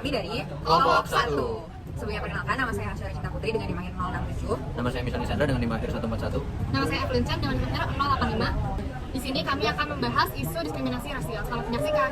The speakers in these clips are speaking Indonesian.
Kami dari Kelompok 1. Sebelumnya perkenalkan, nama saya Hasyara Cinta Putri dengan NIM 067. Nama saya Misal Nisandra dengan NIM 141. Nama saya Evelyn Chan dengan NIM 085. Di sini kami akan membahas isu diskriminasi rasial. Selamat menyaksikan.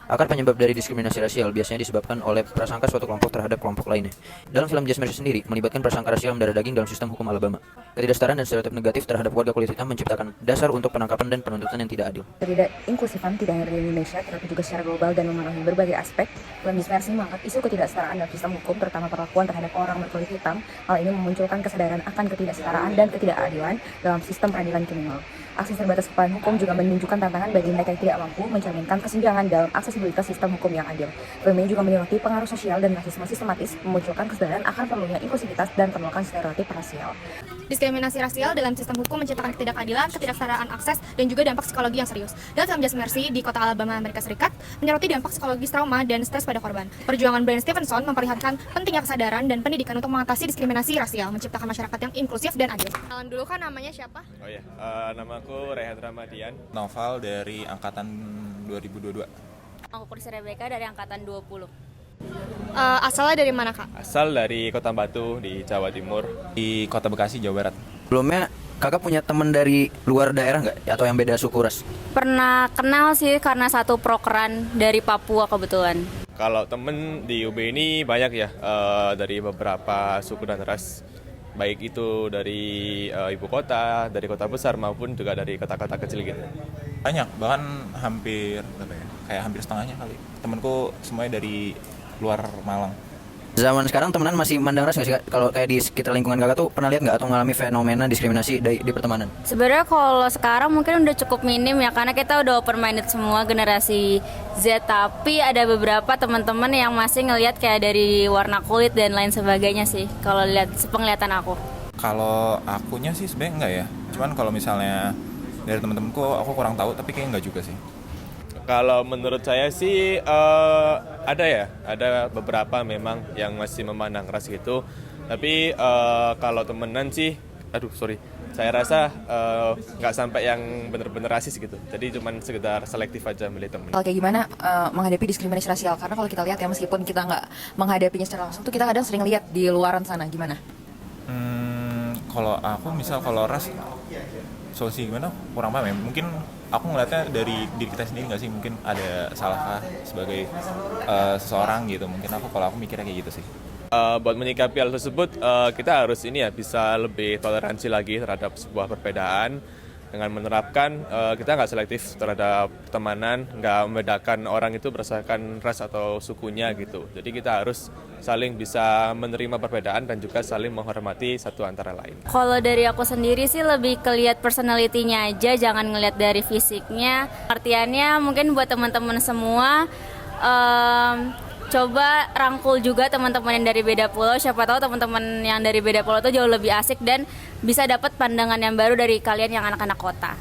Akar penyebab dari diskriminasi rasial biasanya disebabkan oleh prasangka suatu kelompok terhadap kelompok lainnya. Dalam film Just Mercy sendiri, melibatkan prasangka rasial mendarah daging dalam sistem hukum Alabama. Ketidaksetaraan dan stereotip negatif terhadap warga kulit hitam menciptakan dasar untuk penangkapan dan penuntutan yang tidak adil. Ketidak-inklusifan tidak hanya di Indonesia, tetapi juga secara global dan memenuhi berbagai aspek. Film Just Mercy mengangkat isu ketidaksetaraan dalam sistem hukum, terutama perlakuan terhadap orang berkulit hitam. Hal ini memunculkan kesadaran akan ketidaksetaraan dan ketidakadilan dalam sistem peradilan kriminal. Akses terbatas kepastian hukum juga menunjukkan tantangan bagi mereka yang tidak mampu mencerminkan kesenjangan dalam aksesibilitas sistem hukum yang adil. Film ini juga menyoroti pengaruh sosial dan rasisme sistematis, memunculkan kesadaran akan perlunya inklusivitas dan penolakan stereotip rasial. Diskriminasi rasial dalam sistem hukum menciptakan ketidakadilan, ketidaksetaraan akses, dan juga dampak psikologi yang serius. Dalam film Just Mercy di kota Alabama, Amerika Serikat, menyoroti dampak psikologis trauma dan stres pada korban. Perjuangan Bryan Stevenson memperlihatkan pentingnya kesadaran dan pendidikan untuk mengatasi diskriminasi rasial, menciptakan masyarakat yang inklusif dan adil. Kenalan dulu kan, namanya siapa? Oh ya, namaku Rehan Ramadian. Noval dari angkatan 2022. Aku Kursi Rebecca dari angkatan 20. Asalnya dari mana, Kak? Asal dari Kota Batu di Jawa Timur. Di Kota Bekasi, Jawa Barat. Sebelumnya, kakak punya teman dari luar daerah nggak? Atau yang beda suku ras? Pernah kenal sih karena satu prokeran dari Papua kebetulan. Kalau temen di UB ini banyak ya, dari beberapa suku dan ras. Baik itu dari ibu kota, dari kota besar maupun juga dari kota-kota kecil gitu. Banyak, bahkan hampir kayak hampir setengahnya kali. Temenku semuanya dari luar Malang. Zaman sekarang temenan masih mandang ras nggak sih, Kak? Kalau kayak di sekitar lingkungan kakak tuh pernah lihat nggak atau mengalami fenomena diskriminasi di pertemanan? Sebenarnya kalau sekarang mungkin udah cukup minim ya, karena kita udah open minded semua generasi Z, tapi ada beberapa teman-teman yang masih ngelihat kayak dari warna kulit dan lain sebagainya sih, kalau lihat sepenglihatan aku. Kalau akunya sih sebenarnya enggak ya. Cuman kalau misalnya dari temen-temenku aku kurang tahu, tapi kayaknya enggak juga sih. Kalau menurut saya sih ada beberapa memang yang masih memandang ras gitu. Tapi kalau temenan sih, saya rasa nggak sampai yang bener-bener rasis gitu. Jadi cuman sekedar selektif aja milih temen. Kalau kayak gimana menghadapi diskriminasi rasial? Karena kalau kita lihat ya, meskipun kita nggak menghadapinya secara langsung, tuh kita kadang sering lihat di luaran sana. Gimana? Kalau aku kalau ras solusi gimana kurang paham ya. Mungkin aku ngeliatnya dari diri kita sendiri nggak sih, mungkin ada salahkah sebagai seseorang gitu. Mungkin kalau aku mikirnya kayak gitu sih. Buat menyikapi hal tersebut, kita harus bisa lebih toleransi lagi terhadap sebuah perbedaan dengan menerapkan kita nggak selektif terhadap pertemanan, nggak membedakan orang itu berdasarkan ras atau sukunya gitu. Jadi kita harus saling bisa menerima perbedaan dan juga saling menghormati satu antara lain. Kalau dari aku sendiri sih lebih kelihat personality-nya aja, jangan ngelihat dari fisiknya. Artiannya mungkin buat teman-teman semua, coba rangkul juga teman-teman yang dari beda pulau. Siapa tahu teman-teman yang dari beda pulau itu jauh lebih asik dan bisa dapat pandangan yang baru dari kalian yang anak-anak kota.